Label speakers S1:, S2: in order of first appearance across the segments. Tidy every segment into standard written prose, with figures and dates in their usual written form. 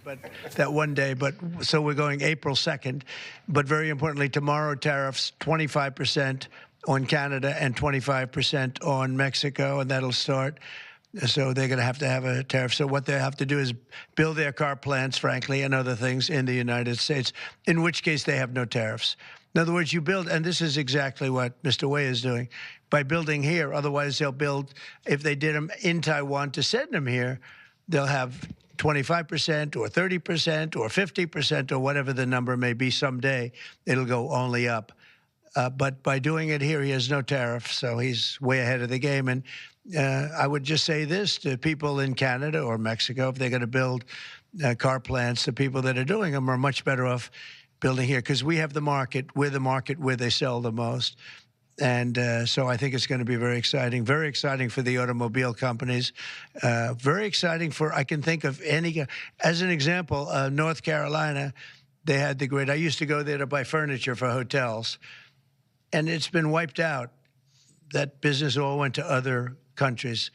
S1: but that one day. But so we're going April 2nd. But very importantly, tomorrow tariffs 25% on Canada and 25% on Mexico, and that'll start. So they're going to have a tariff. So what they have to do is build their car plants, frankly, and other things in the United States, in which case they have no tariffs. In other words, you build, and this is exactly what Mr. Wei is doing, by building here. Otherwise, they'll build, if they did them in Taiwan to send them here, they'll have 25% or 30% or 50% or whatever the number may be someday. It'll go only up. But by doing it here, he has no tariff, so he's way ahead of the game. And I would just say this to people in Canada or Mexico, if they're going to build car plants, the people that are doing them are much better off building here because we have the market. We're the market where they sell the most. And so I think it's going to be very exciting for the automobile companies, very exciting for, I can think of any, as an example, North Carolina, they had the grid. I used to go there to buy furniture for hotels, and it's been wiped out. That business all went to other countries.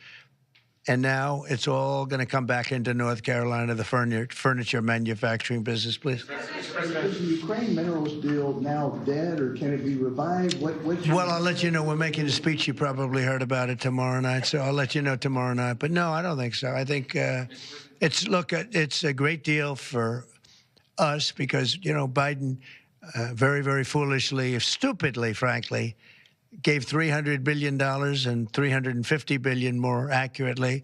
S1: And now it's all going to come back into North Carolina, the furniture manufacturing business, please.
S2: Is the Ukraine minerals deal now dead, or can it be revived?
S1: Well, I'll let you know. We're making a speech. You probably heard about it tomorrow night, so I'll let you know tomorrow night. But no, I don't think so. I think it's a great deal for us because, you know, Biden very, very foolishly, stupidly, frankly, gave $300 billion and $350 billion more accurately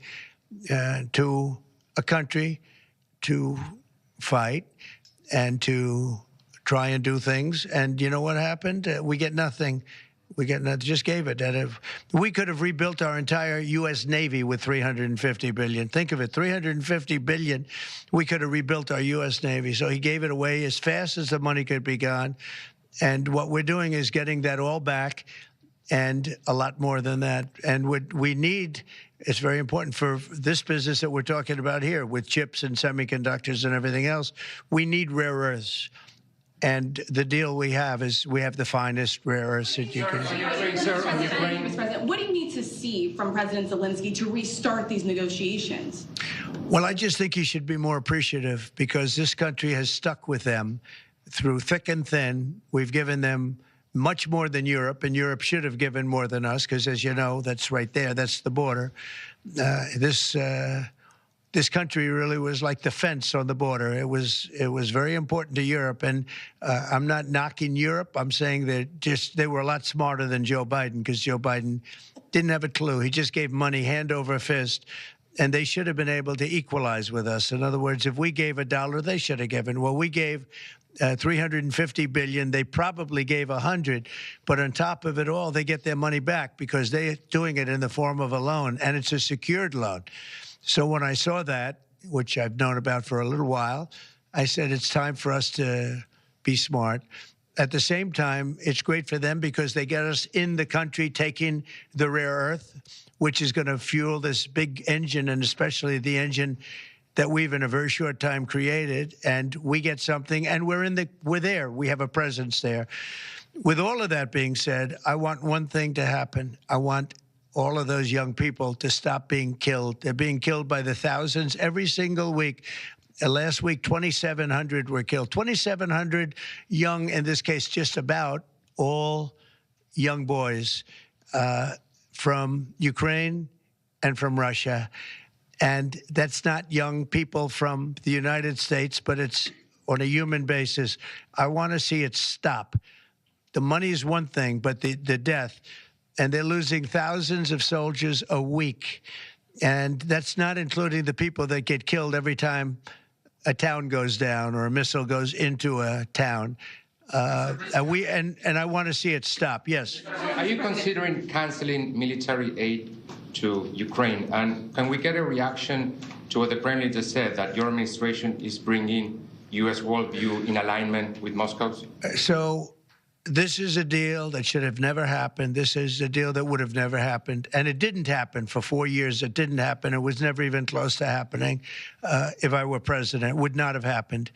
S1: to a country to fight and to try and do things. And you know what happened? We get nothing. We get nothing. Just gave it. We could have rebuilt our entire U.S. Navy with $350 billion. Think of it, $350 billion. We could have rebuilt our U.S. Navy. So he gave it away as fast as the money could be gone. And what we're doing is getting that all back, and a lot more than that. And what we need, it's very important for this business that we're talking about here with chips and semiconductors and everything else, we need rare earths. And the deal we have is we have the finest rare earths that you can.
S3: Mr. President, what do you need to see from President Zelensky to restart these negotiations?
S1: Well, I just think he should be more appreciative because this country has stuck with them through thick and thin. We've given them much more than Europe, and Europe should have given more than us because, as you know, that's right there. That's the border. This country really was like the fence on the border. It was very important to Europe, and I'm not knocking Europe. I'm saying that they were a lot smarter than Joe Biden because Joe Biden didn't have a clue. He just gave money hand over fist, and they should have been able to equalize with us. In other words, if we gave $1, they should have given. Well, we gave $350 billion. They probably gave 100, but on top of it all, they get their money back because they're doing it in the form of a loan, and it's a secured loan. So when I saw that, which I've known about for a little while, I said it's time for us to be smart. At the same time, it's great for them because they get us in the country taking the rare earth, which is going to fuel this big engine, and especially the engine that we've in a very short time created, and we get something, and we're there. We have a presence there. With all of that being said, I want one thing to happen. I want all of those young people to stop being killed. They're being killed by the thousands every single week. Last week, 2,700 were killed. 2,700 young, in this case, just about all young boys from Ukraine and from Russia. And that's not young people from the United States, but it's on a human basis. I want to see it stop. The money is one thing, but the death. And they're losing thousands of soldiers a week. And that's not including the people that get killed every time a town goes down or a missile goes into a town. And I want to see it stop. Yes.
S4: Are you considering canceling military aid to Ukraine? And can we get a reaction to what the Premier just said, that your administration is bringing U.S. worldview in alignment with Moscow's?
S1: So this is a deal that should have never happened. This is a deal that would have never happened. And it didn't happen for 4 years. It didn't happen. It was never even close to happening. If I were president, it would not have happened.